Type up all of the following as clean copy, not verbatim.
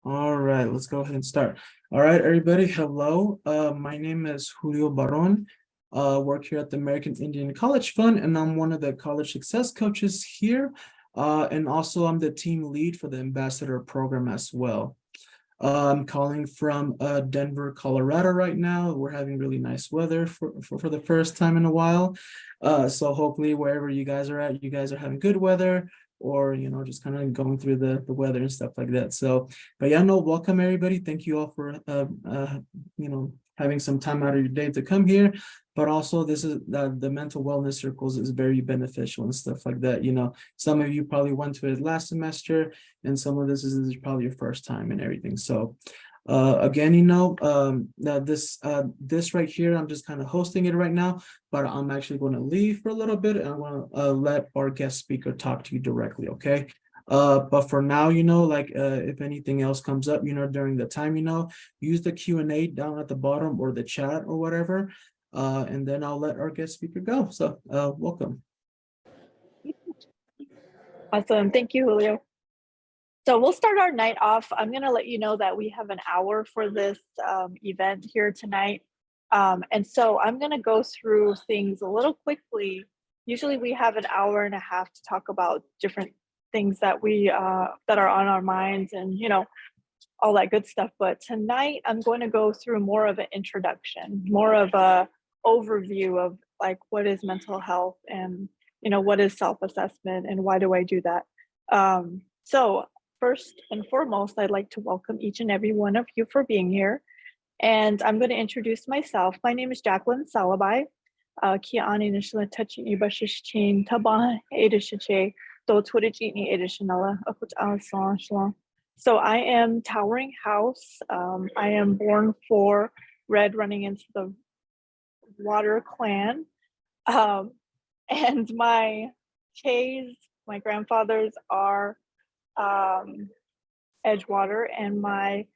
All right, let's go ahead and start. All right, everybody, hello. My name is Julio Baron. Work here at the American Indian College Fund, and I'm one of the college success coaches here. And also I'm the team lead for the ambassador program as well. I'm calling from Denver, Colorado right now. We're having really nice weather for the first time in a while. So hopefully wherever you guys are at, you guys are having good weather or, just kind of going through the weather and stuff like that. So, but yeah, no, welcome everybody. Thank you all for, having some time out of your day to come here. But also this is the mental wellness circles is very beneficial and stuff like that. Some of you probably went to it last semester and some of this is probably your first time and everything. So again, now this right here, I'm just kind of hosting it right now, but I'm actually going to leave for a little bit and I want to let our guest speaker talk to you directly, okay? But for now, if anything else comes up, during the time, use the Q&A down at the bottom or the chat or whatever. And then I'll let our guest speaker go. So welcome. Awesome. Thank you, Julio. So we'll start our night off. I'm going to let you know that we have an hour for this event here tonight. And so I'm going to go through things a little quickly. Usually we have an hour and a half to talk about different things that we that are on our minds and, all that good stuff. But tonight I'm going to go through more of an introduction, more of a overview of like what is mental health and, what is self-assessment and why do I do that? So first and foremost, I'd like to welcome each and every one of you for being here. And I'm going to introduce myself. My name is Jacqueline Salabai. Kiani initially touching Ibashichin Taban Edishiche, though Twitchini Edishinella, Akut Al. So I am Towering House. I am born for Red running into the Water clan. And my K's, my grandfathers are Edgewater, and my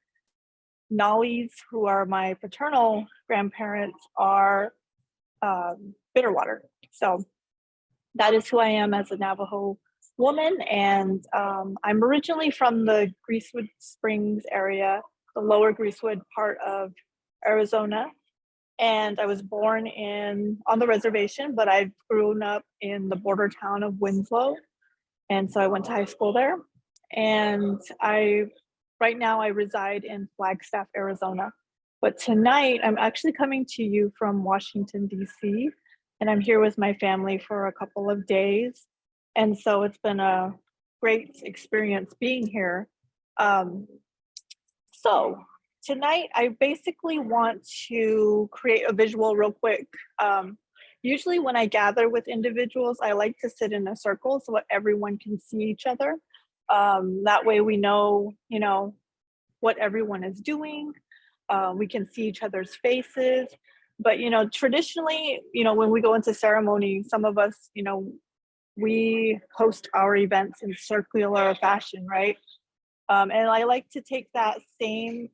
Nollies, who are my paternal grandparents, are Bitterwater. So that is who I am as a Navajo woman. And I'm originally from the Greasewood Springs area, the lower Greasewood part of Arizona. And I was born on the reservation, but I've grown up in the border town of Winslow. And so I went to high school there. And right now I reside in Flagstaff, Arizona. But tonight I'm actually coming to you from Washington, D.C. And I'm here with my family for a couple of days. And so it's been a great experience being here. So tonight I basically want to create a visual real quick. Usually when I gather with individuals, I like to sit in a circle so that everyone can see each other. That way we know, what everyone is doing. We can see each other's faces. But, traditionally, when we go into ceremony, some of us, we host our events in circular fashion, right? And I like to take that same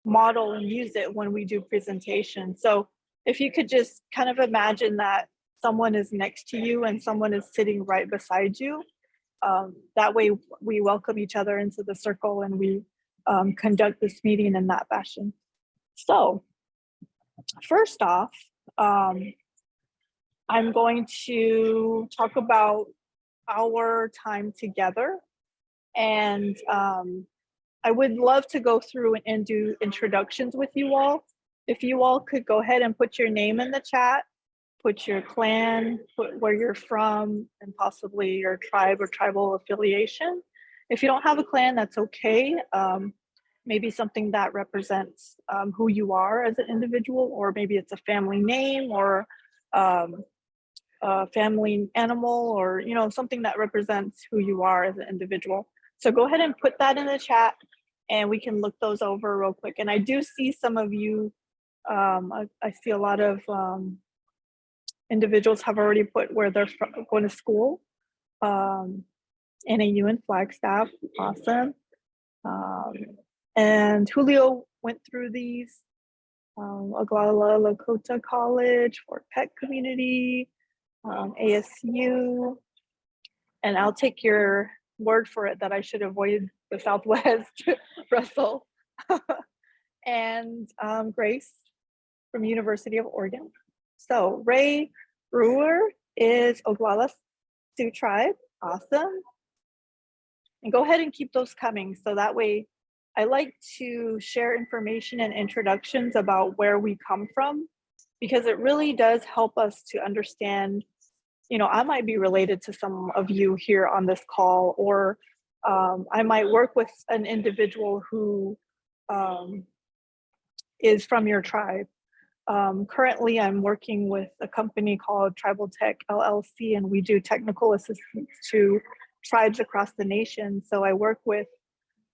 model and use it when we do presentations. So if you could just kind of imagine that someone is next to you and someone is sitting right beside you. That way we welcome each other into the circle and we conduct this meeting in that fashion. So first off, I'm going to talk about our time together. And I would love to go through and do introductions with you all. If you all could go ahead and put your name in the chat, put your clan, put where you're from, and possibly your tribe or tribal affiliation. If you don't have a clan, that's okay. Maybe something that represents who you are as an individual, or maybe it's a family name or a family animal, or something that represents who you are as an individual. So go ahead and put that in the chat and we can look those over real quick. And I do see some of you, I see a lot of individuals have already put where they're going to school. NAU and Flagstaff, awesome. And Julio went through these. Oglala Lakota College, Fort Peck Community, ASU. And I'll take your word for it that I should avoid the Southwest, Russell, and Grace from University of Oregon. So Ray Brewer is Oglala Sioux Tribe. Awesome. And go ahead and keep those coming. So that way I like to share information and introductions about where we come from, because it really does help us to understand, you know, I might be related to some of you here on this call, or I might work with an individual who is from your tribe. Currently, I'm working with a company called Tribal Tech LLC, and we do technical assistance to tribes across the nation. So I work with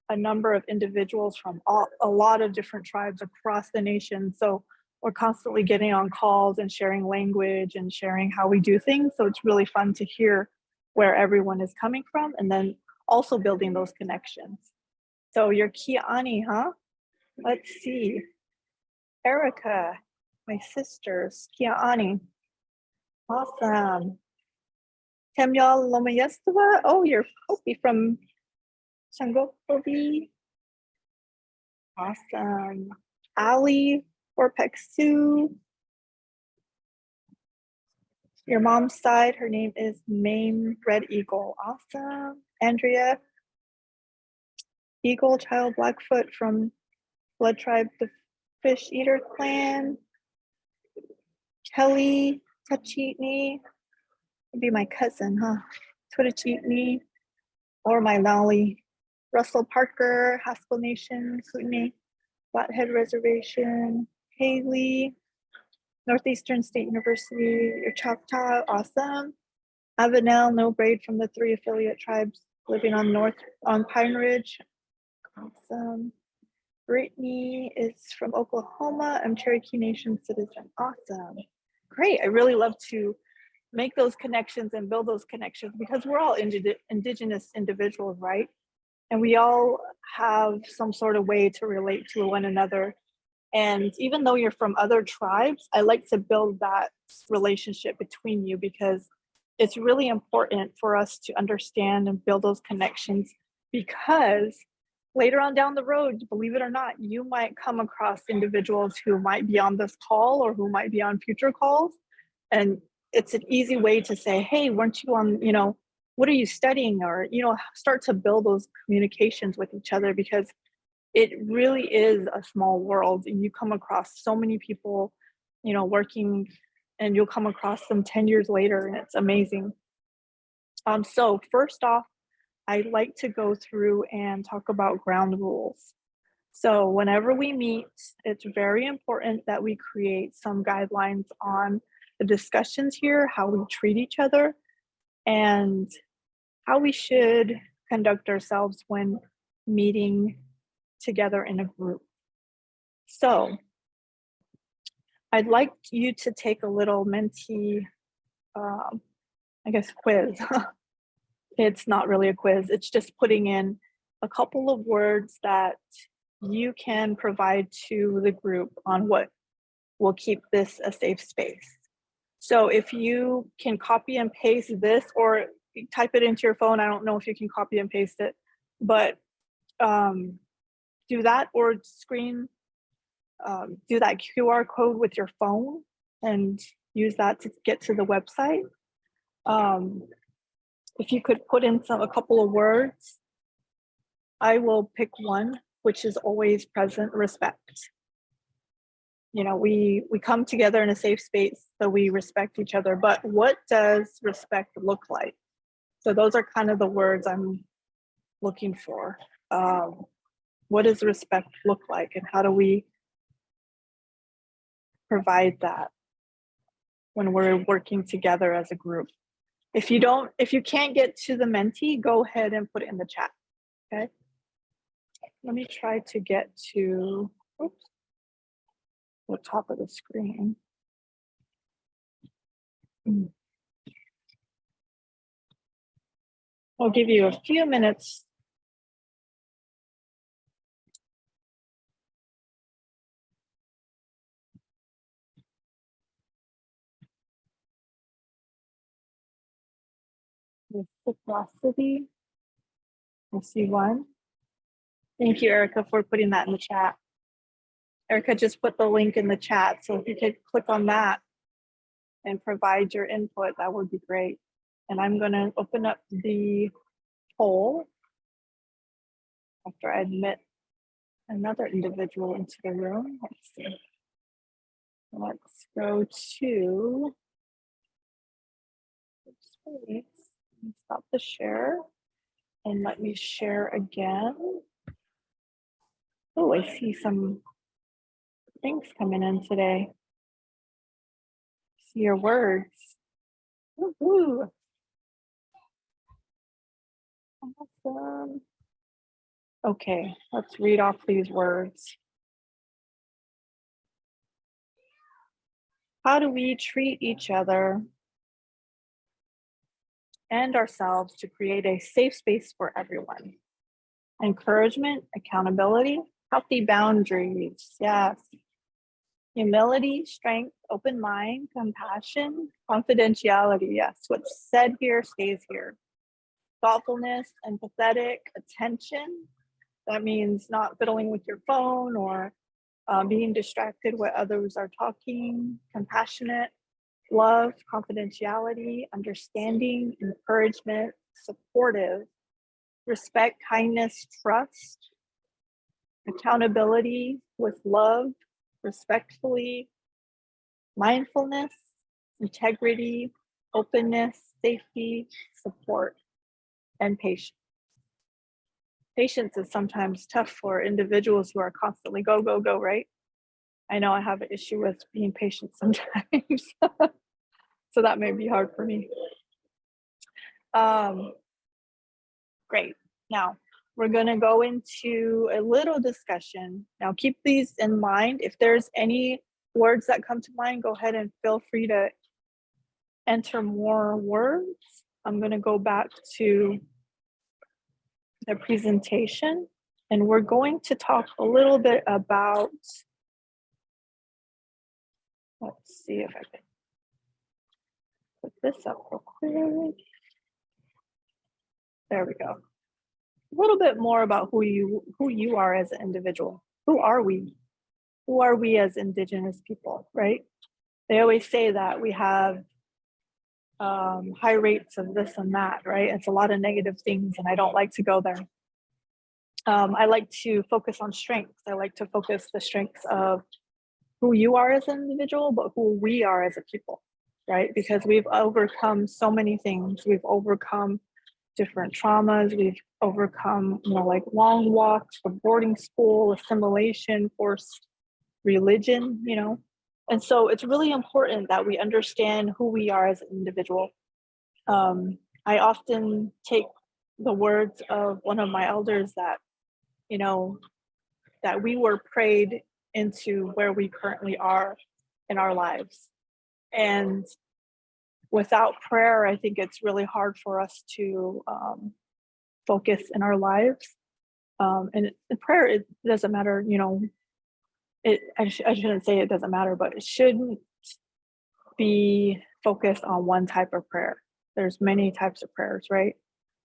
a number of individuals from a lot of different tribes across the nation. So we're constantly getting on calls and sharing language and sharing how we do things. So it's really fun to hear where everyone is coming from, and then also building those connections. So you're Kiani, huh? Let's see. Erica, my sisters, Kiani. Awesome. Temyal Lomayestava. Oh, you're Hopi from Sangokovi. Awesome. Ali or Peksu. Your mom's side, her name is Mame Red Eagle. Awesome. Andrea, Eagle, Child Blackfoot from Blood Tribe, the Fish Eater Clan. Kelly Tachitni would be my cousin, huh? Twitachitni, or my Lolly. Russell Parker, Haskell Nation, Kootenai, Flathead Reservation, Haley, Northeastern State University, your Choctaw, awesome. Avenel, no braid from the 3 affiliate tribes living on Pine Ridge, awesome. Brittany is from Oklahoma. I'm Cherokee Nation citizen, awesome. Great, I really love to make those connections and build those connections, because we're all indigenous individuals, right? And we all have some sort of way to relate to one another. And even though you're from other tribes, I like to build that relationship between you, because it's really important for us to understand and build those connections, because later on down the road, believe it or not, you might come across individuals who might be on this call or who might be on future calls. And it's an easy way to say, hey, weren't you on, you know, what are you studying? Or, you know, start to build those communications with each other, because it really is a small world, and you come across so many people, you know, working, and you'll come across them 10 years later, and it's amazing. So first off, I'd like to go through and talk about ground rules. So whenever we meet, it's very important that we create some guidelines on the discussions here, how we treat each other, and how we should conduct ourselves when meeting together in a group. So I'd like you to take a little Menti, I guess, quiz. It's not really a quiz. It's just putting in a couple of words that you can provide to the group on what will keep this a safe space. So if you can copy and paste this, or type it into your phone, I don't know if you can copy and paste it, but do that, or do that QR code with your phone and use that to get to the website. If you could put in a couple of words, I will pick one, which is always present: respect. You know, we come together in a safe space, so we respect each other, but what does respect look like? So those are kind of the words I'm looking for. What does respect look like, and how do we provide that when we're working together as a group? If you can't get to the Menti, go ahead and put it in the chat, okay? Let me try to get to, oops, the top of the screen. I'll give you a few minutes. Reciprocity. I see one. Thank you, Erica, for putting that in the chat. Erica just put the link in the chat. So if you could click on that and provide your input, that would be great. And I'm going to open up the poll after I admit another individual into the room. Let's see. Let's go to, stop the share and let me share again. Oh, I see some things coming in today. See your words. Woohoo. Awesome. Okay, let's read off these words. How do we treat each other and ourselves to create a safe space for everyone? Encouragement, accountability, healthy boundaries. Yes. Humility, strength, open mind, compassion, confidentiality. Yes. What's said here stays here. Thoughtfulness, empathetic, attention. That means not fiddling with your phone or being distracted when others are talking. Compassionate, love, confidentiality, understanding, encouragement, supportive, respect, kindness, trust, accountability with love, respectfully, mindfulness, integrity, openness, safety, support, and patience. Patience is sometimes tough for individuals who are constantly go, go, go, right? I know I have an issue with being patient sometimes. So that may be hard for me. Great. Now, we're going to go into a little discussion. Now, keep these in mind. If there's any words that come to mind, go ahead and feel free to enter more words. I'm going to go back to the presentation, and we're going to talk a little bit about, let's see if I can put this up real quick. There we go. A little bit more about who you are as an individual. Who are we? Who are we as Indigenous people, right? They always say that we have high rates of this and that, right? It's a lot of negative things, and I don't like to go there. I like to focus on strengths. I like to focus the strengths of who you are as an individual, but who we are as a people, right? Because we've overcome so many things. We've overcome different traumas. We've overcome, like long walks from boarding school, assimilation, forced religion, And so it's really important that we understand who we are as an individual. I often take the words of one of my elders that, that we were prayed into where we currently are in our lives. And without prayer, I think it's really hard for us to focus in our lives. And prayer, it doesn't matter, I shouldn't say it doesn't matter, but it shouldn't be focused on one type of prayer. There's many types of prayers, right?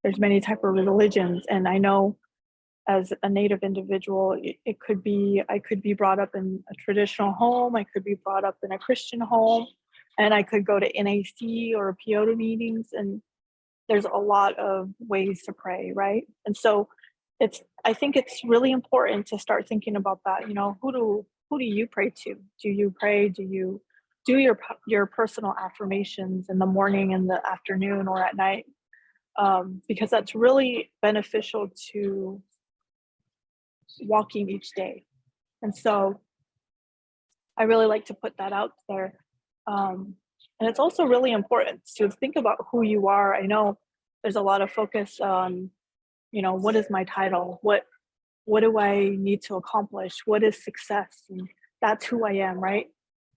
There's many types of religions. And I know as a Native individual, it could be, I could be brought up in a traditional home. I could be brought up in a Christian home, and I could go to NAC or Peyote meetings. And there's a lot of ways to pray, right? And so I think it's really important to start thinking about that. Who do you pray to? Do you pray? Do you do your personal affirmations in the morning, in the afternoon, or at night? Because that's really beneficial to walking each day. And so I really like to put that out there. And it's also really important to think about who you are. I know there's a lot of focus on, what is my title? What do I need to accomplish? What is success? And that's who I am, right?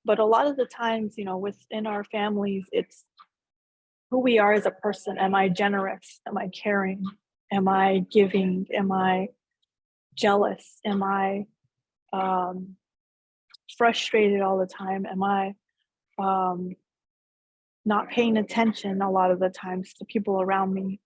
But a lot of the times, within our families, it's who we are as a person. Am I generous? Am I caring? Am I giving? Am I jealous? Am I frustrated all the time? Am I not paying attention a lot of the times to people around me?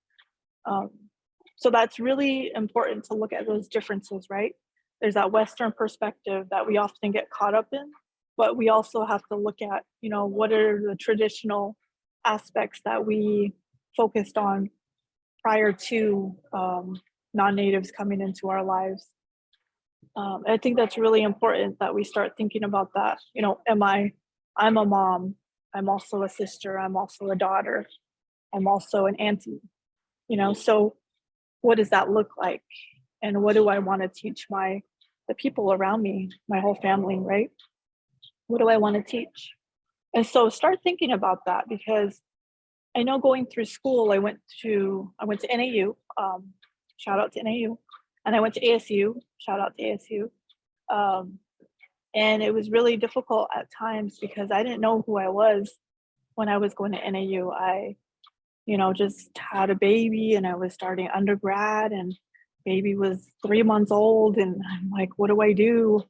So that's really important to look at those differences, right? There's that Western perspective that we often get caught up in, but we also have to look at, what are the traditional aspects that we focused on prior to non-natives coming into our lives. I think that's really important that we start thinking about that. I'm a mom, I'm also a sister, I'm also a daughter, I'm also an auntie, so what does that look like? And what do I want to teach the people around me, my whole family, right? What do I want to teach? And so start thinking about that, because I know going through school, I went to NAU, shout out to NAU, and I went to ASU, shout out to ASU. And it was really difficult at times because I didn't know who I was when I was going to NAU. I, just had a baby and I was starting undergrad, and baby was 3 months old, and I'm like, what do I do?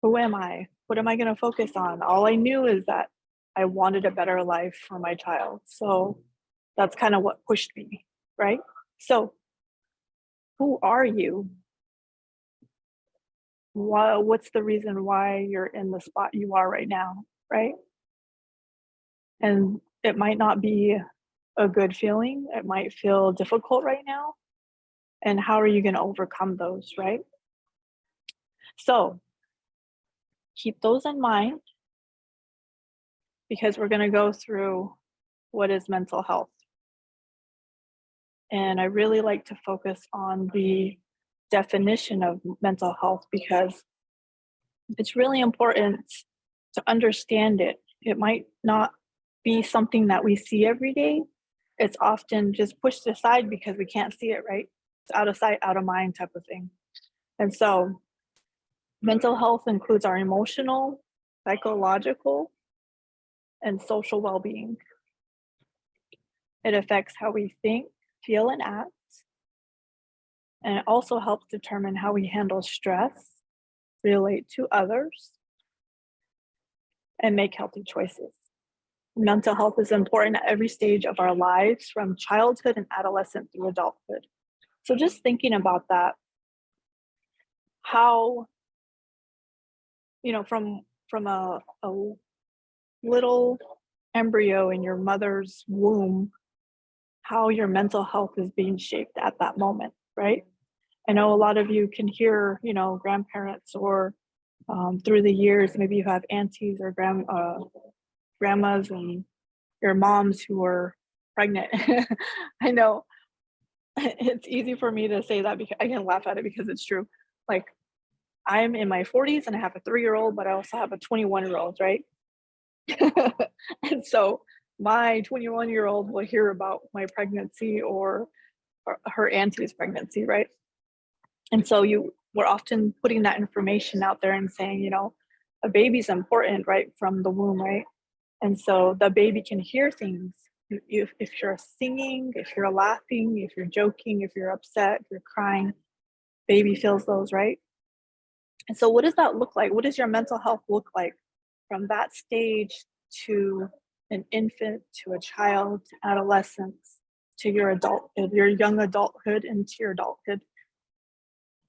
Who am I? What am I going to focus on? All I knew is that I wanted a better life for my child. So that's kind of what pushed me, right? So who are you? What's the reason why you're in the spot you are right now, right? And it might not be a good feeling. It might feel difficult right now. And how are you going to overcome those, right? So keep those in mind, because we're going to go through what is mental health. And I really like to focus on the definition of mental health, because it's really important to understand it. It might not be something that we see every day. It's often just pushed aside because we can't see it, right? It's out of sight, out of mind type of thing. And so mental health includes our emotional, psychological, and social well-being. It affects how we think, feel, and act. And it also helps determine how we handle stress, relate to others, and make healthy choices. Mental health is important at every stage of our lives, from childhood and adolescence through adulthood. So just thinking about that, how, from a little embryo in your mother's womb, how your mental health is being shaped at that moment, right? I know a lot of you can hear, grandparents, or through the years, maybe you have aunties or grandmas and your moms who are pregnant. I know it's easy for me to say that because I can laugh at it because it's true. Like, I'm in my 40s and I have a 3-year-old, but I also have a 21-year-old, right? And so my 21-year-old will hear about my pregnancy or her auntie's pregnancy, right? And so we're often putting that information out there and saying, a baby's important, right, from the womb, right? And so the baby can hear things. If you're singing, if you're laughing, if you're joking, if you're upset, if you're crying, baby feels those, right? And so what does that look like? What does your mental health look like from that stage to an infant, to a child, to adolescence, to your adulthood, your young adulthood, into your adulthood?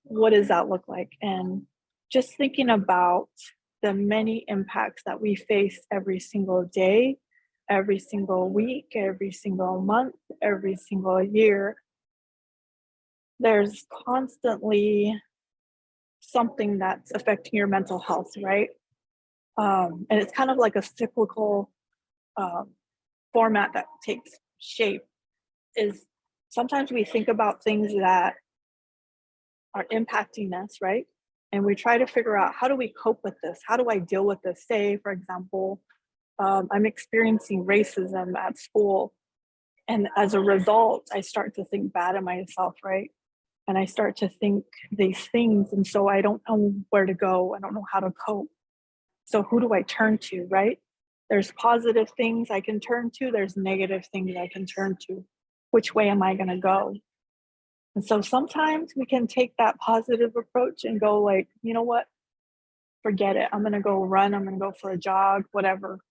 What does that look like? And just thinking about the many impacts that we face every single day, every single week, every single month, every single year, there's constantly something that's affecting your mental health, right? And it's kind of like a cyclical format that takes shape. Is sometimes we think about things that are impacting us, right? And we try to figure out, how do we cope with this? How do I deal with this? Say, for example, I'm experiencing racism at school. And as a result, I start to think bad of myself, right? And I start to think these things. And so I don't know where to go. I don't know how to cope. So who do I turn to, right? There's positive things I can turn to. There's negative things I can turn to. Which way am I going to go? And so sometimes we can take that positive approach and go like, you know what? Forget it. I'm going to go run. I'm going to go for a jog, whatever.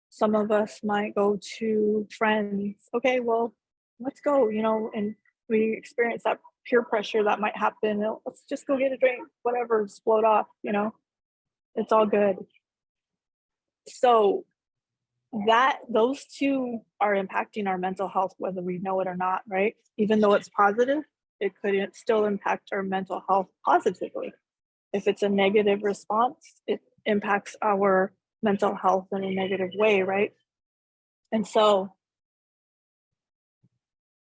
Some of us might go to friends. Okay, well, let's go, and We experience that peer pressure that might happen. Let's just go get a drink, whatever, just float off, it's all good. So those two are impacting our mental health, whether we know it or not, right? Even though it's positive, it could still impact our mental health positively. If it's a negative response, it impacts our mental health in a negative way, right? And so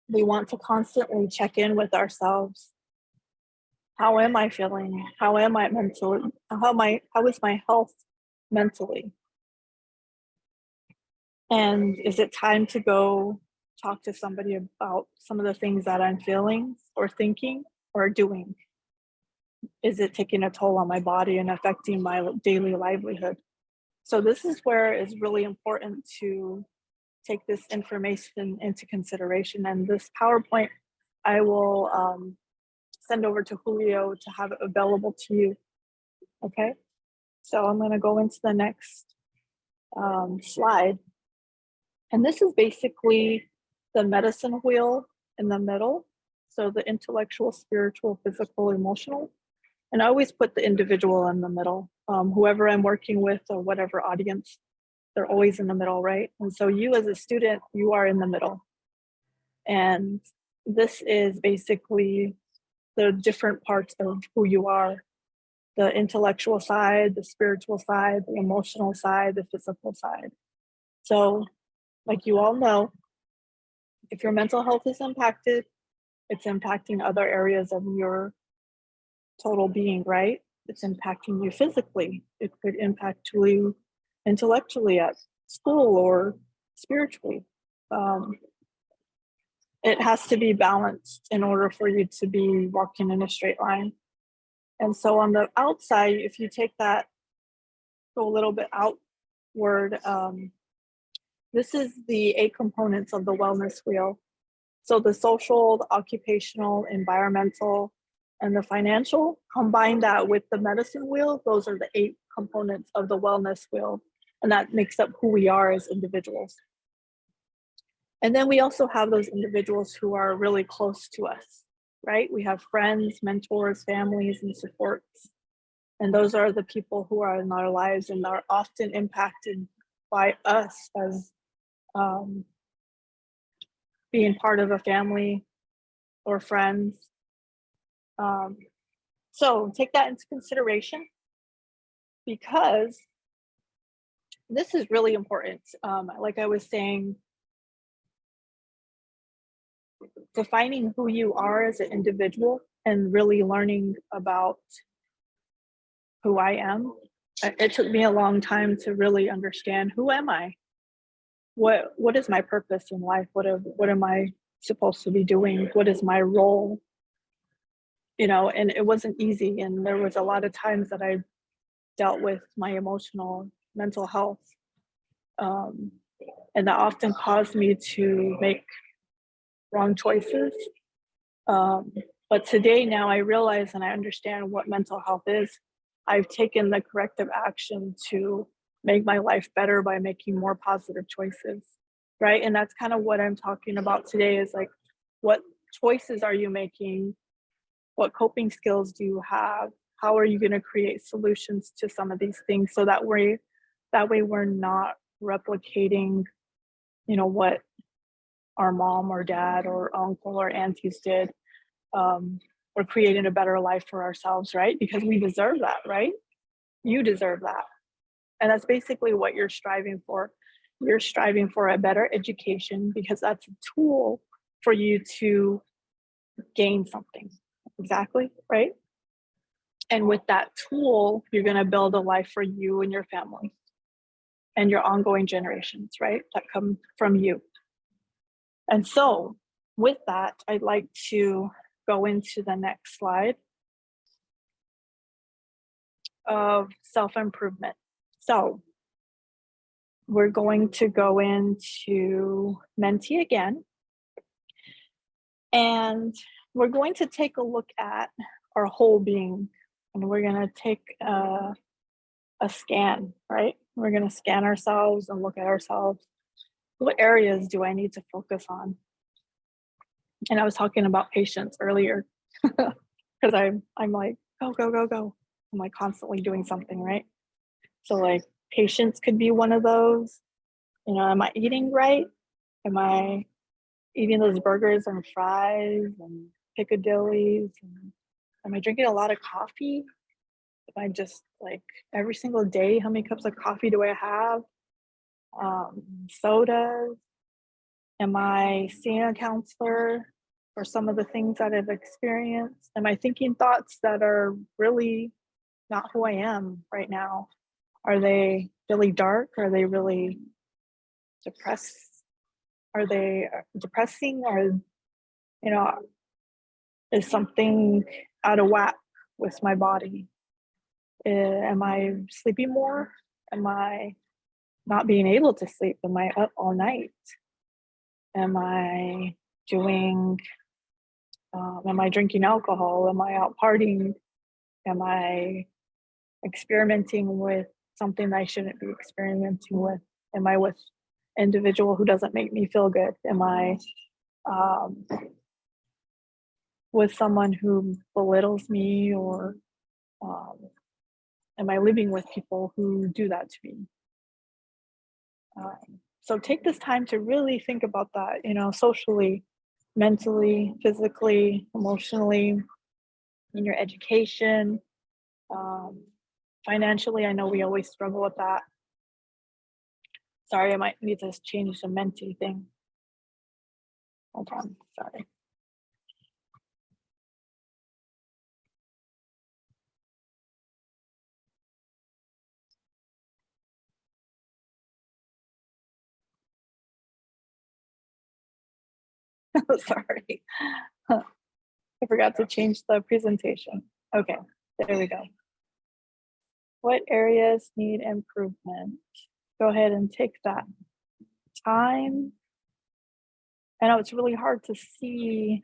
we want to constantly check in with ourselves. How am I feeling? How am I mentally? How is my health mentally? And is it time to go talk to somebody about some of the things that I'm feeling or thinking or doing? Is it taking a toll on my body and affecting my daily livelihood? So this is where it's really important to take this information into consideration. And this PowerPoint, I will send over to Julio to have it available to you. Okay, so I'm going to go into the next slide. And this is basically the medicine wheel in the middle. So the intellectual, spiritual, physical, emotional. And I always put the individual in the middle. Whoever I'm working with or whatever audience, they're always in the middle, right? And so you as a student, you are in the middle. And this is basically the different parts of who you are: the intellectual side, the spiritual side, the emotional side, the physical side. So like you all know, if your mental health is impacted, it's impacting other areas of your total being, right? It's impacting you physically. It could impact you intellectually at school or spiritually. It has to be balanced in order for you to be walking in a straight line. And so on the outside, if you take that, go a little bit outward, this is the 8 components of the wellness wheel. So the social, the occupational, environmental, and the financial, combine that with the medicine wheel, those are the 8 components of the wellness wheel. And that makes up who we are as individuals. And then we also have those individuals who are really close to us, right? We have friends, mentors, families, and supports. And those are the people who are in our lives and are often impacted by us as being part of a family or friends. So take that into consideration, because this is really important. Like I was saying, defining who you are as an individual and really learning about who I am. It took me a long time to really understand, who am I? What is my purpose in life? What am I supposed to be doing? What is my role? And it wasn't easy. And there was a lot of times that I dealt with my emotional, mental health. And that often caused me to make wrong choices. But today now I realize and I understand what mental health is. I've taken the corrective action to make my life better by making more positive choices, right? And that's kind of what I'm talking about today, is like, what choices are you making? What coping skills do you have? How are you going to create solutions to some of these things, so that way we're not replicating, what our mom or dad or uncle or aunties did. We're creating a better life for ourselves, right? Because we deserve that, right? You deserve that. And that's basically what you're striving for. You're striving for a better education, because that's a tool for you to gain something. Exactly, right? And with that tool, you're going to build a life for you and your family and your ongoing generations, right? That come from you. And so with that, I'd like to go into the next slide of self-improvement. So we're going to go into Menti again, and we're going to take a look at our whole being, and we're going to take a scan, right? We're going to scan ourselves and look at ourselves. What areas do I need to focus on? And I was talking about patience earlier because I'm like, go, go, go, go. I'm like constantly doing something, right? So like patience could be one of those. You know, am I eating right? Am I eating those burgers and fries and Piccadilly's? And am I drinking a lot of coffee? Am I just like every single day, how many cups of coffee do I have? Sodas? Am I seeing a counselor for some of the things that I've experienced? Am I thinking thoughts that are really not who I am right now? Are they really dark? Are they really depressed? Are they depressing? Or, you know, is something out of whack with my body? Am I sleeping more? Am I not being able to sleep? Am I up all night? Am I doing, am I drinking alcohol? Am I out partying? Am I experimenting with something that I shouldn't be experimenting with? Am I with individual who doesn't make me feel good? Am I um, with someone who belittles me, or um, am I living with people who do that to me? So take this time to really think about that, you know, socially, mentally, physically, emotionally, in your education, um, financially. I know we always struggle with that. Sorry, I might need to change the Menti thing. Hold on, sorry. Sorry. I forgot to change the presentation. Okay, there we go. What areas need improvement? Go ahead and take that time. I know it's really hard to see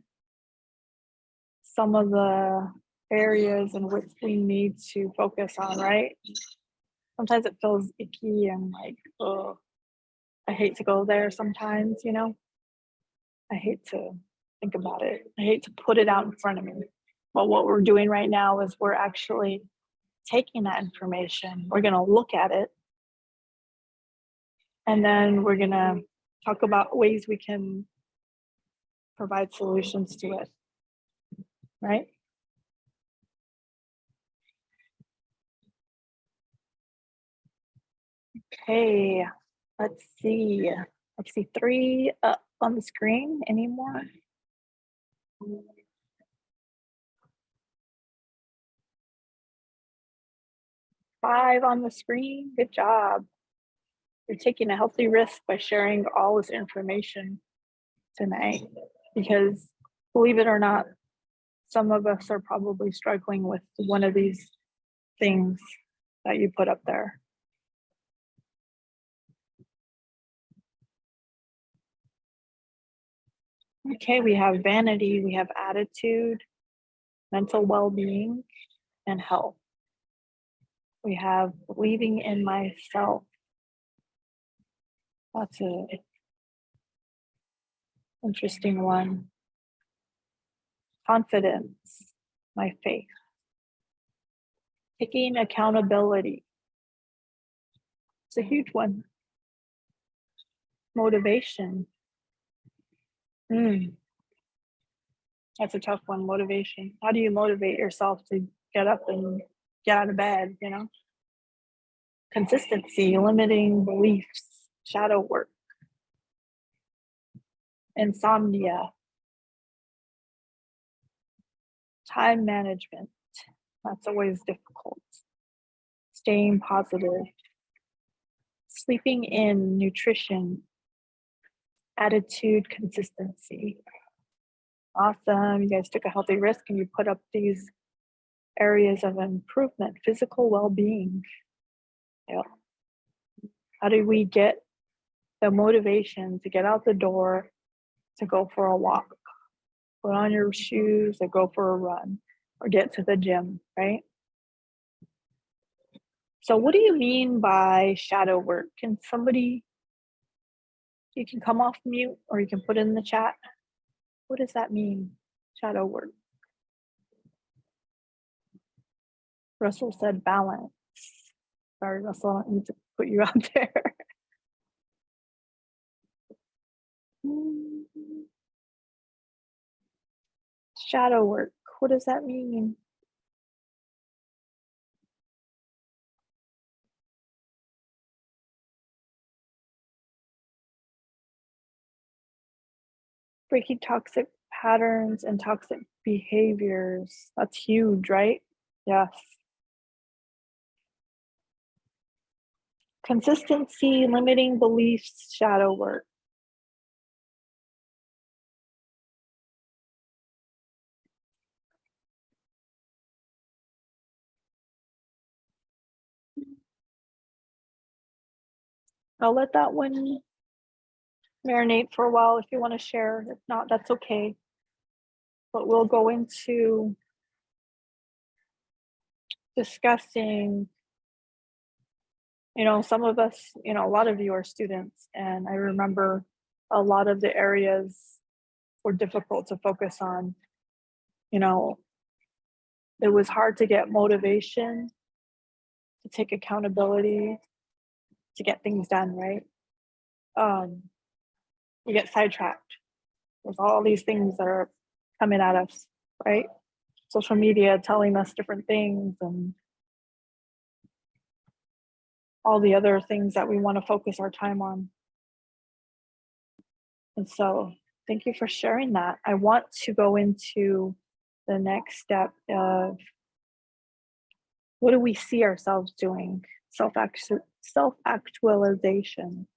some of the areas in which we need to focus on, right? Sometimes it feels icky and like, oh, I hate to go there sometimes, you know? I hate to think about it. I hate to put it out in front of me. But what we're doing right now is we're actually taking that information, we're going to look at it, and then we're going to talk about ways we can provide solutions to it, right? Okay, let's see. I see 3 up on the screen. Any more? Five on the screen. Good job. You're taking a healthy risk by sharing all this information tonight, because believe it or not, some of us are probably struggling with one of these things that you put up there. Okay, we have vanity, we have attitude, mental well-being, and health. We have believing in myself. That's a interesting one. Confidence, my faith. Taking accountability. It's a huge one. Motivation. That's a tough one, motivation. How do you motivate yourself to get up and get out of bed, you know? Consistency, limiting beliefs, shadow work, insomnia, time management. That's always difficult. Staying positive, sleeping in, nutrition, attitude, consistency. Awesome. You guys took a healthy risk and you put up these areas of improvement, physical well-being. Yeah. How do we get the motivation to get out the door, to go for a walk, put on your shoes and go for a run, or get to the gym, right? So what do you mean by shadow work? Can somebody, you can come off mute or you can put it in the chat. What does that mean? Shadow work. Russell said balance. Sorry, Russell, I don't need to put you out there. Shadow work. What does that mean? Breaking toxic patterns and toxic behaviors. That's huge, right? Yes. Consistency, limiting beliefs, shadow work. I'll let that one marinate for a while if you want to share. If not, that's okay. But we'll go into discussing, some of us, a lot of you are students, and I remember a lot of the areas were difficult to focus on. It was hard to get motivation, to take accountability, to get things done, right? We get sidetracked with all these things that are coming at us, right? Social media telling us different things and all the other things that we want to focus our time on. And so thank you for sharing that. I want to go into the next step of what do we see ourselves doing? Self-actualization.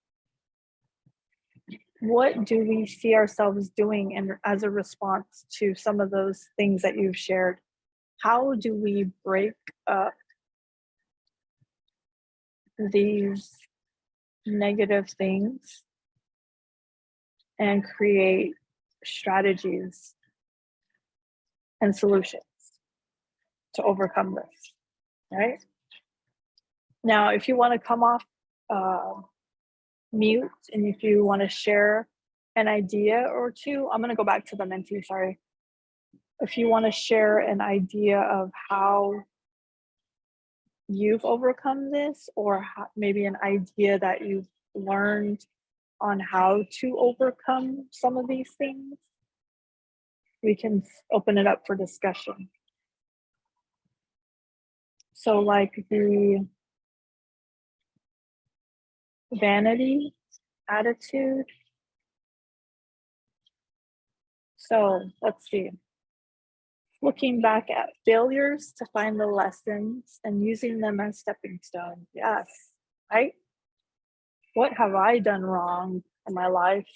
What do we see ourselves doing as a response to some of those things that you've shared? How do we break up these negative things and create strategies and solutions to overcome this, right? Now, if you want to come off mute and if you want to share an idea or two, I'm going to go back to the mentee, sorry. If you want to share an idea of how you've overcome this, or maybe an idea that you've learned on how to overcome some of these things, we can open it up for discussion. So like the vanity attitude. So let's see. Looking back at failures to find the lessons and using them as stepping stones. Yes, right? What have I done wrong in my life?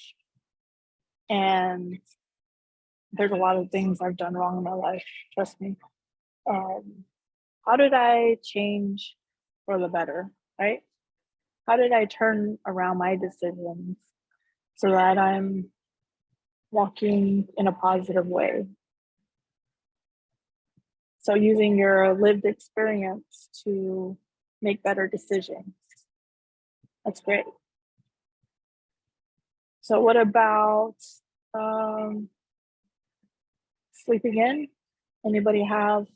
And there's a lot of things I've done wrong in my life, trust me. How did I change for the better, right? How did I turn around my decisions so that I'm walking in a positive way? So using your lived experience to make better decisions. That's great. So what about sleeping in? Anybody have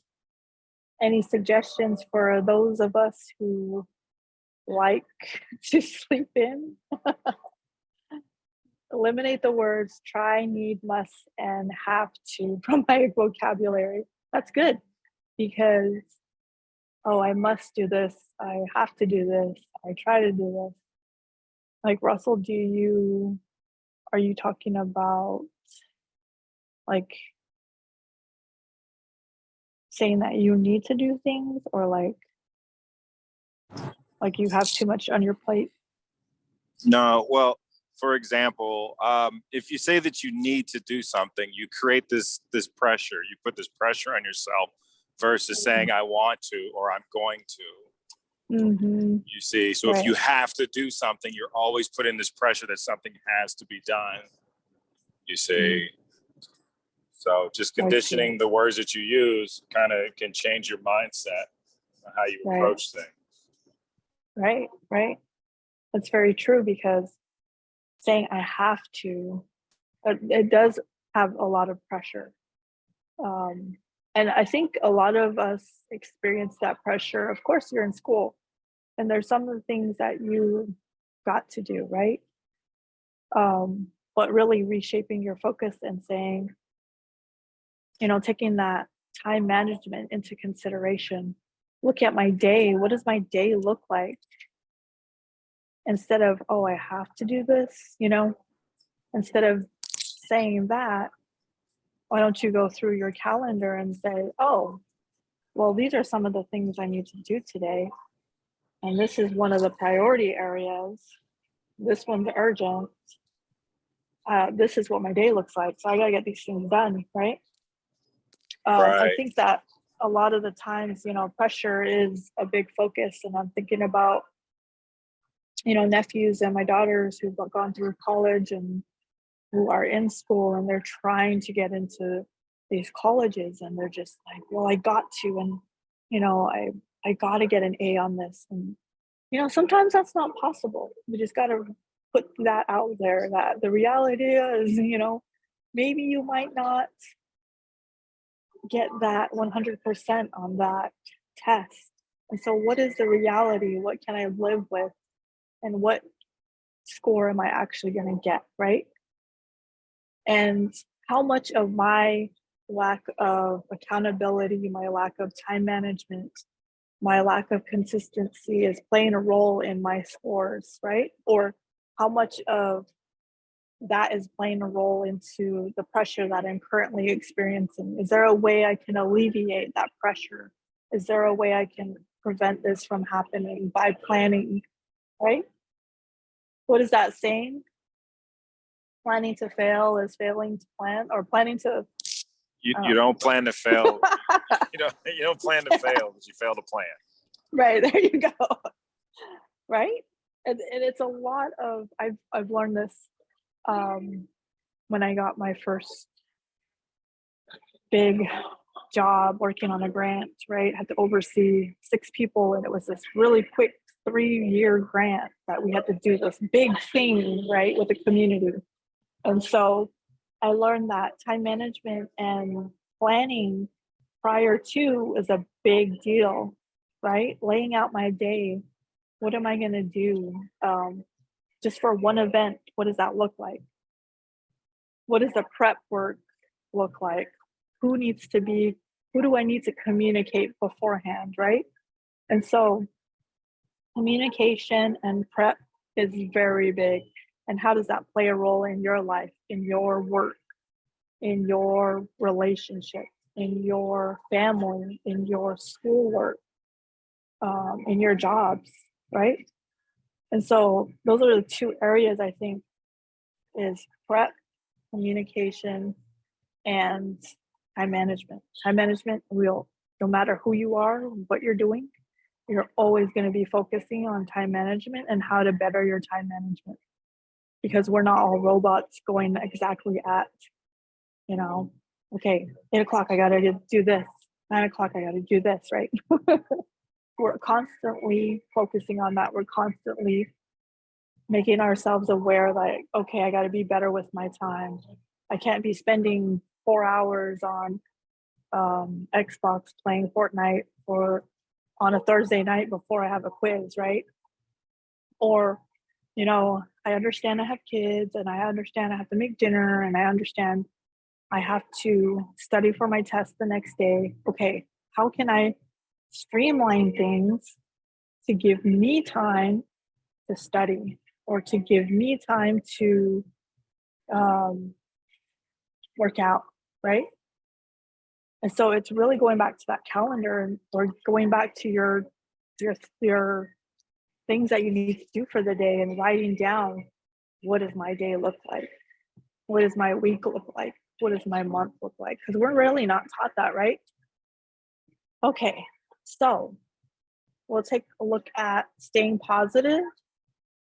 any suggestions for those of us who like to sleep in? Eliminate the words try, need, must, and have to from my vocabulary. That's good, because, I must do this, I have to do this, I try to do this. Like Russell, are you talking about like saying that you need to do things, or like you have too much on your plate? No, well, for example, if you say that you need to do something, you create this pressure. You put this pressure on yourself versus saying I want to or I'm going to. Mm-hmm. You see, so Right. if you have to do something, you're always putting this pressure that something has to be done. You see, so just conditioning the words that you use kind of can change your mindset on how you approach things. Right. That's very true, because saying I have to, it does have a lot of pressure. And I think a lot of us experience that pressure. Of course, you're in school, and there's some of the things that you got to do, right? But really reshaping your focus and saying, taking that time management into consideration. Look at my day. What does my day look like? Instead of, oh, I have to do this, instead of saying that, why don't you go through your calendar and say, oh, well, these are some of the things I need to do today. And this is one of the priority areas. This one's urgent. This is what my day looks like. So I got to get these things done, right? I Right. think that a lot of the times, pressure is a big focus. And I'm thinking about, nephews and my daughters who've gone through college and who are in school, and they're trying to get into these colleges, and they're just like, well, I got to, and I got to get an A on this. And sometimes that's not possible. We just got to put that out there, that the reality is, maybe you might not get that 100% on that test. And so what is the reality? What can I live with? And what score am I actually going to get, right? And how much of my lack of accountability, my lack of time management, my lack of consistency is playing a role in my scores, right? Or how much of that is playing a role into the pressure that I'm currently experiencing? Is there a way I can alleviate that pressure? Is there a way I can prevent this from happening by planning, right? What is that saying? Planning to fail is failing to plan, or planning to. You don't plan to fail. You don't plan to fail because you fail to plan. Right, there you go. Right? And it's a lot of, I've learned this when I got my first big job working on a grant, right? Had to oversee 6 people, and it was this really quick 3-year grant that we had to do this big thing, right, with the community. And so I learned that time management and planning prior to is a big deal, right? Laying out my day. What am I going to do just for one event? What does that look like? What does the prep work look like? Who do I need to communicate beforehand, right? And so communication and prep is very big. And how does that play a role in your life, in your work, in your relationship, in your family, in your schoolwork, in your jobs, right? And so those are the 2 areas I think is prep, communication, and time management. Time management, no matter who you are, what you're doing, you're always going to be focusing on time management and how to better your time management. Because we're not all robots going exactly at, okay, 8 o'clock, I got to do this. 9 o'clock, I got to do this, right? We're constantly focusing on that. We're constantly making ourselves aware that, okay, I got to be better with my time. I can't be spending 4 hours on Xbox playing Fortnite or on a Thursday night before I have a quiz, right? Or, I understand I have kids, and I understand I have to make dinner, and I understand I have to study for my test the next day. Okay, how can I streamline things to give me time to study, or to give me time to work out, right? And so it's really going back to that calendar, or going back to your things that you need to do for the day, and writing down, what does my day look like? What does my week look like? What does my month look like? Because we're really not taught that, right? Okay, so we'll take a look at staying positive,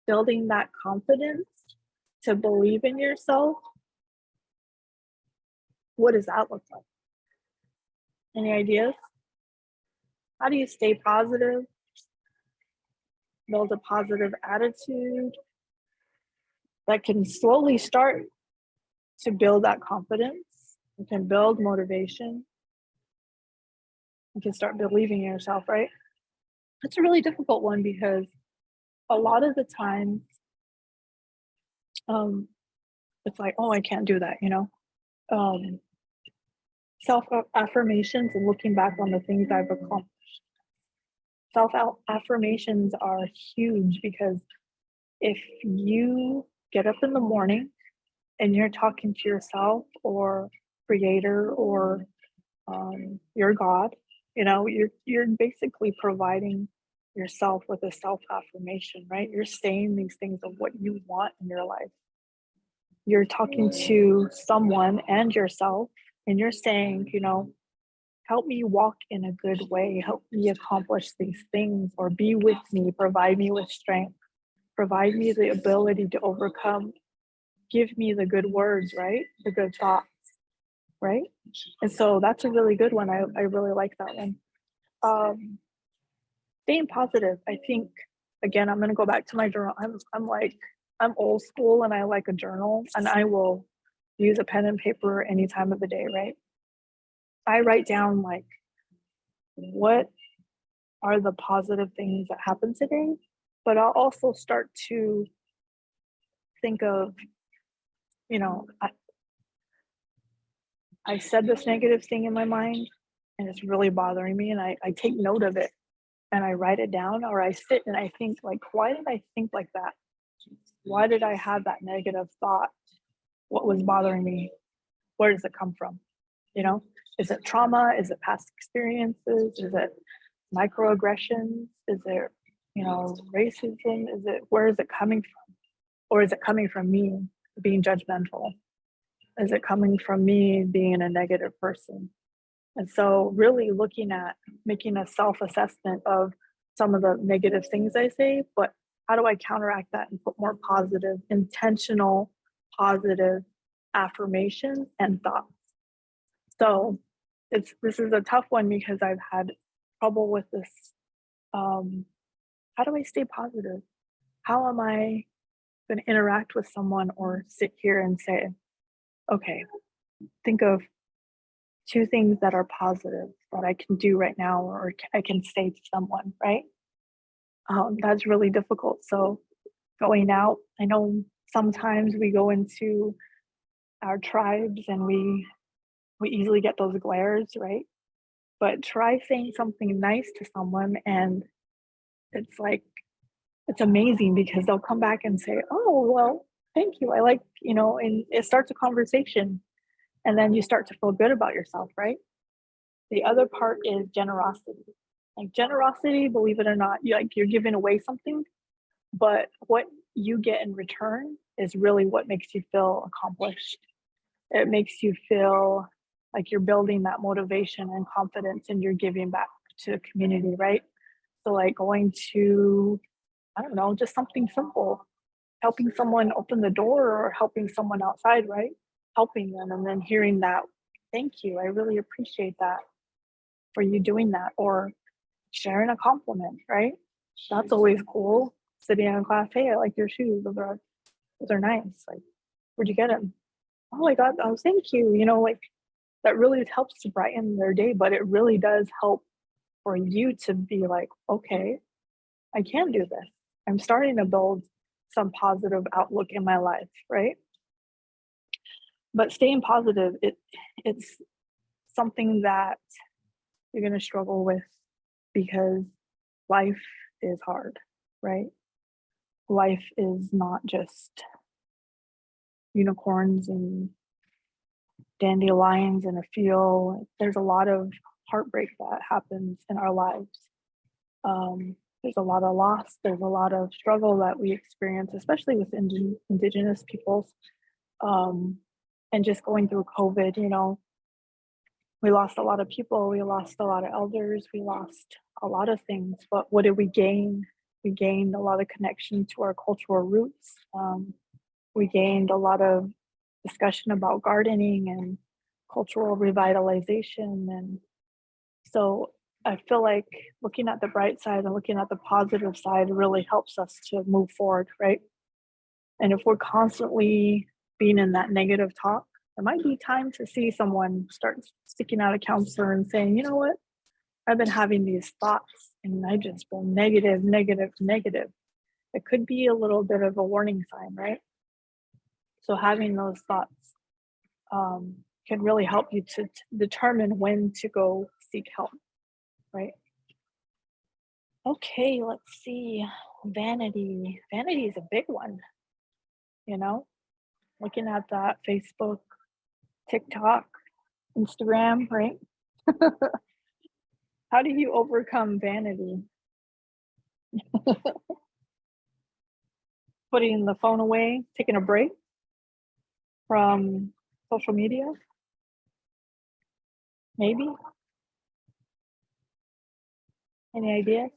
building that confidence to believe in yourself. What does that look like? Any ideas? How do you stay positive? Build a positive attitude that can slowly start to build that confidence. You can build motivation. You can start believing in yourself, right? It's a really difficult one because a lot of the time, it's like, oh, I can't do that, you know? Self affirmations and looking back on the things I've accomplished. Self affirmations are huge because if you get up in the morning and you're talking to yourself or creator or your God, you know, you're basically providing yourself with a self affirmation, right? You're saying these things of what you want in your life. You're talking to someone and yourself, and you're saying, you know, help me walk in a good way, help me accomplish these things, or be with me, provide me with strength, provide me the ability to overcome, give me the good words, right? The good thoughts, right? And so that's a really good one. I really like that one. Staying positive. I think, again, I'm gonna go back to my journal. I'm old school and I like a journal, and I will use a pen and paper any time of the day, right? I write down like, what are the positive things that happen today? But I'll also start to think of, you know, I said this negative thing in my mind and it's really bothering me, and I take note of it and I write it down, or I sit and I think like, why did I think like that? Why did I have that negative thought? What was bothering me? Where does it come from? You know, is it trauma? Is it past experiences? Is it microaggressions? Is it, you know, racism? Is it, where is it coming from? Or is it coming from me being judgmental? Is it coming from me being a negative person? And so really looking at making a self-assessment of some of the negative things I say, but how do I counteract that and put more positive, intentional, positive affirmations and thoughts? So this is a tough one because I've had trouble with this. How do I stay positive? How am I going to interact with someone or sit here and say, okay, think of 2 things that are positive that I can do right now, or I can say to someone, right? That's really difficult. So going out, I know sometimes we go into our tribes and we easily get those glares, right? But try saying something nice to someone, and it's like, it's amazing because they'll come back and say, oh, well, thank you. I like, you know, and it starts a conversation, and then you start to feel good about yourself, right? The other part is generosity. Like generosity, believe it or not, you're giving away something, but what you get in return is really what makes you feel accomplished. It makes you feel like you're building that motivation and confidence, and you're giving back to the community, right? So like going to, I don't know, just something simple, helping someone open the door or helping someone outside, right? Helping them, and then hearing that, thank you, I really appreciate that for you doing that, or sharing a compliment, right? That's always cool. Sitting in class, hey, I like your shoes. Those are nice. Like, where'd you get them? Oh, I got those. Thank you. You know, like that really helps to brighten their day, but it really does help for you to be like, okay, I can do this. I'm starting to build some positive outlook in my life, right? But staying positive, it's something that you're going to struggle with because life is hard, right? Life is not just unicorns and dandelions in a field. There's a lot of heartbreak that happens in our lives. There's a lot of loss. There's a lot of struggle that we experience, especially with indigenous peoples. And just going through COVID, you know, we lost a lot of people. We lost a lot of elders. We lost a lot of things. But what did we gain? We gained a lot of connection to our cultural roots. We gained a lot of discussion about gardening and cultural revitalization. And so I feel like looking at the bright side and looking at the positive side really helps us to move forward, right? And if we're constantly being in that negative talk, it might be time to see someone start sticking out a counselor and saying, you know what, I've been having these thoughts and I just been negative, negative, negative. It could be a little bit of a warning sign, right? So having those thoughts can really help you to determine when to go seek help, right? Okay, let's see. Vanity. Vanity is a big one, you know? Looking at that Facebook, TikTok, Instagram, right? How do you overcome vanity? Putting the phone away, taking a break from social media? Maybe? Any ideas?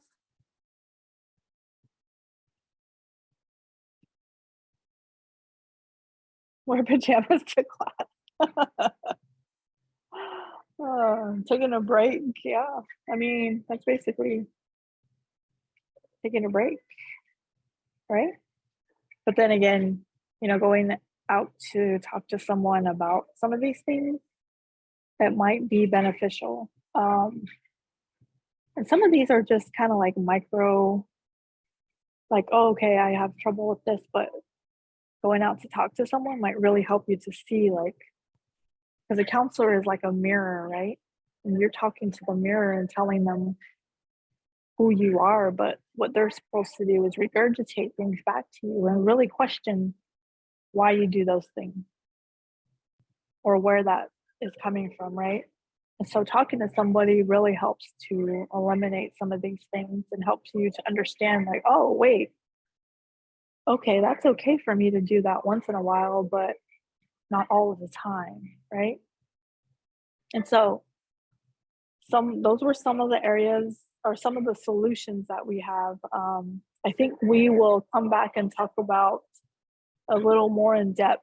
Wear pajamas to class. Taking a break, yeah. I mean, that's basically taking a break, right? But then again, you know, going out to talk to someone about some of these things, it might be beneficial. And some of these are just kind of like micro, like, oh, okay, I have trouble with this, but going out to talk to someone might really help you to see, like, because a counselor is like a mirror, right? And you're talking to the mirror and telling them who you are, but what they're supposed to do is regurgitate things back to you and really question why you do those things or where that is coming from, right? And so talking to somebody really helps to eliminate some of these things and helps you to understand, like, oh, wait, okay, that's okay for me to do that once in a while, but not all of the time, right? And so those were some of the areas or some of the solutions that we have. I think we will come back and talk about a little more in depth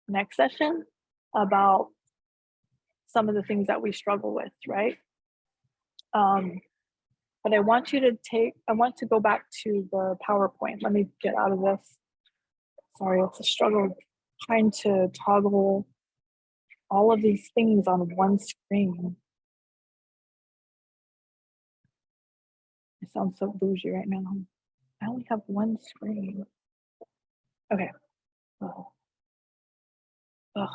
next session about some of the things that we struggle with, right? But I want to go back to the PowerPoint. Let me get out of this. Sorry, it's a struggle trying to toggle all of these things on one screen. I sound so bougie right now. I only have one screen. Okay. Oh. Ugh.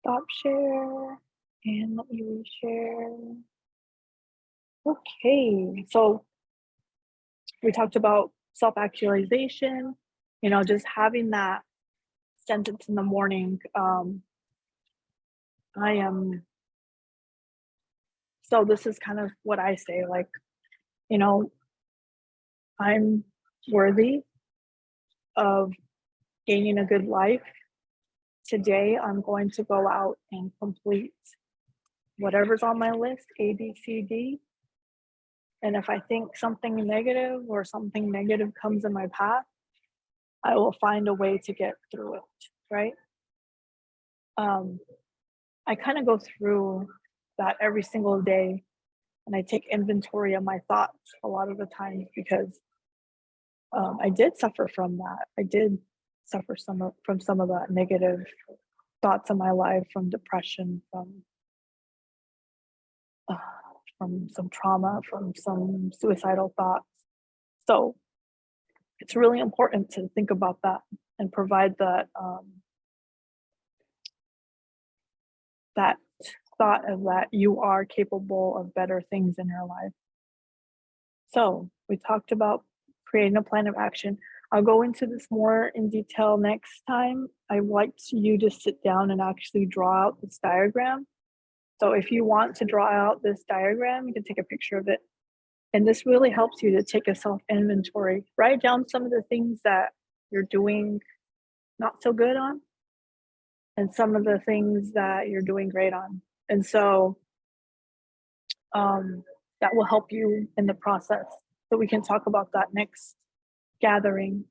Stop share and let me reshare. Okay, so we talked about self-actualization, you know, just having that sentence in the morning. I am, so this is kind of what I say, like, you know, I'm worthy of gaining a good life. Today, I'm going to go out and complete whatever's on my list, A, B, C, D. And if I think something negative or something negative comes in my path, I will find a way to get through it, right? I kind of go through that every single day and I take inventory of my thoughts a lot of the times because I did suffer from that. I did suffer from some of that negative thoughts in my life, from depression, from some trauma, from some suicidal thoughts. So it's really important to think about that and provide that that thought of that you are capable of better things in your life. So we talked about creating a plan of action. I'll go into this more in detail next time. I like you to sit down and actually draw out this diagram. So if you want to draw out this diagram, you can take a picture of it. And this really helps you to take a self-inventory. Write down some of the things that you're doing not so good on and some of the things that you're doing great on. And so that will help you in the process. So we can talk about that next gathering.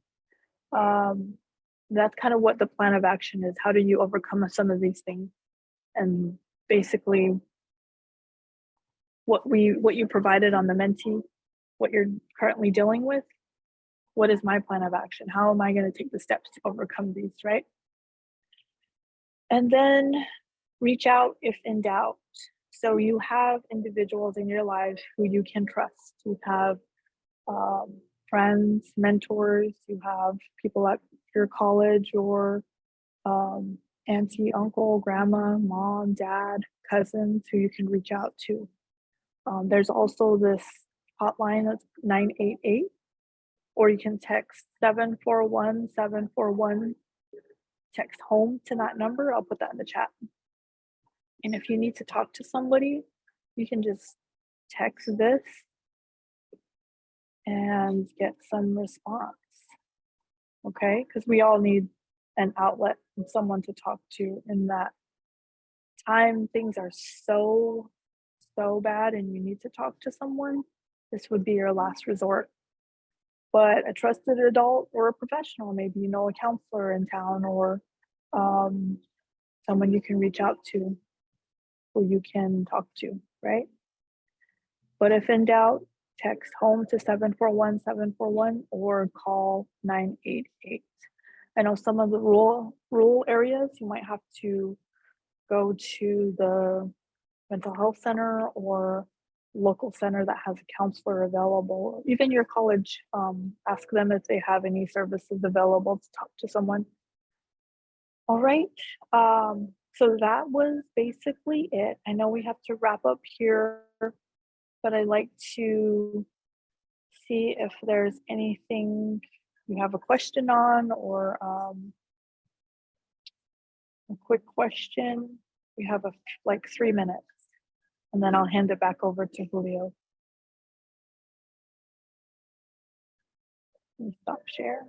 That's kind of what the plan of action is. How do you overcome some of these things? And basically what you provided on the Menti, what you're currently dealing with, what is my plan of action? How am I going to take the steps to overcome these, right? And then reach out if in doubt. So you have individuals in your life who you can trust. You have friends, mentors, you have people at your college, your auntie, uncle, grandma, mom, dad, cousins who you can reach out to. There's also this hotline that's 988, or you can text 741-741, text home to that number. I'll put that in the chat. And if you need to talk to somebody, you can just text this and get some response. Okay, because we all need an outlet and someone to talk to in that time things are so bad and you need to talk to someone. This would be your last resort. But a trusted adult or a professional, maybe you know a counselor in town, or someone you can reach out to, who you can talk to, right? But if in doubt, text home to 741-741 or call 988. I know some of the rural areas, you might have to go to the mental health center or local center that has a counselor available. Even your college, ask them if they have any services available to talk to someone. All right, so that was basically it. I know we have to wrap up here, but I'd like to see if there's anything you have a question on, or a quick question. We have like 3 minutes, and then I'll hand it back over to Julio. Let me stop share.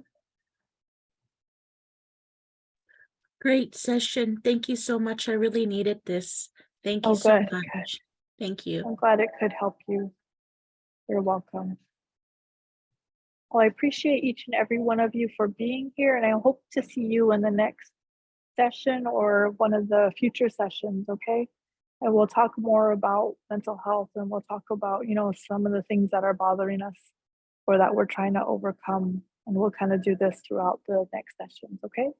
Great session. Thank you so much. I really needed this. Thank you Oh, so good, much. good. Thank you. I'm glad it could help you. You're welcome. Well, I appreciate each and every one of you for being here, and I hope to see you in the next session or one of the future sessions, okay? And we'll talk more about mental health, and we'll talk about, you know, some of the things that are bothering us or that we're trying to overcome. And we'll kind of do this throughout the next sessions, okay?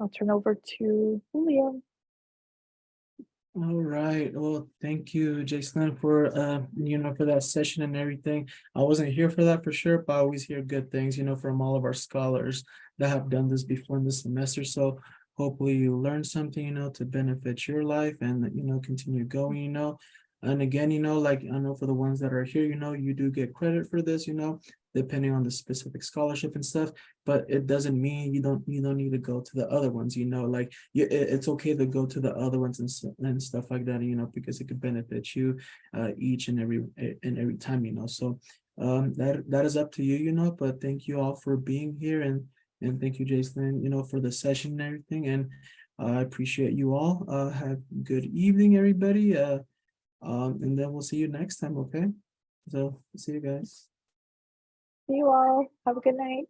I'll turn over to Julio. All right. Well, thank you, Jason, for for that session and everything. I wasn't here for that for sure, but I always hear good things, from all of our scholars that have done this before in the semester. So hopefully you learn something, to benefit your life and continue going, And again, like I know for the ones that are here, you do get credit for this, depending on the specific scholarship and stuff, but it doesn't mean you don't need to go to the other ones, like it's okay to go to the other ones and stuff like that, because it could benefit you each and every time, so that is up to you, but thank you all for being here, and thank you, Jason, for the session and everything, and I appreciate you all. Have good evening, everybody, and then we'll see you next time, okay? So see you guys. See you all. Have a good night.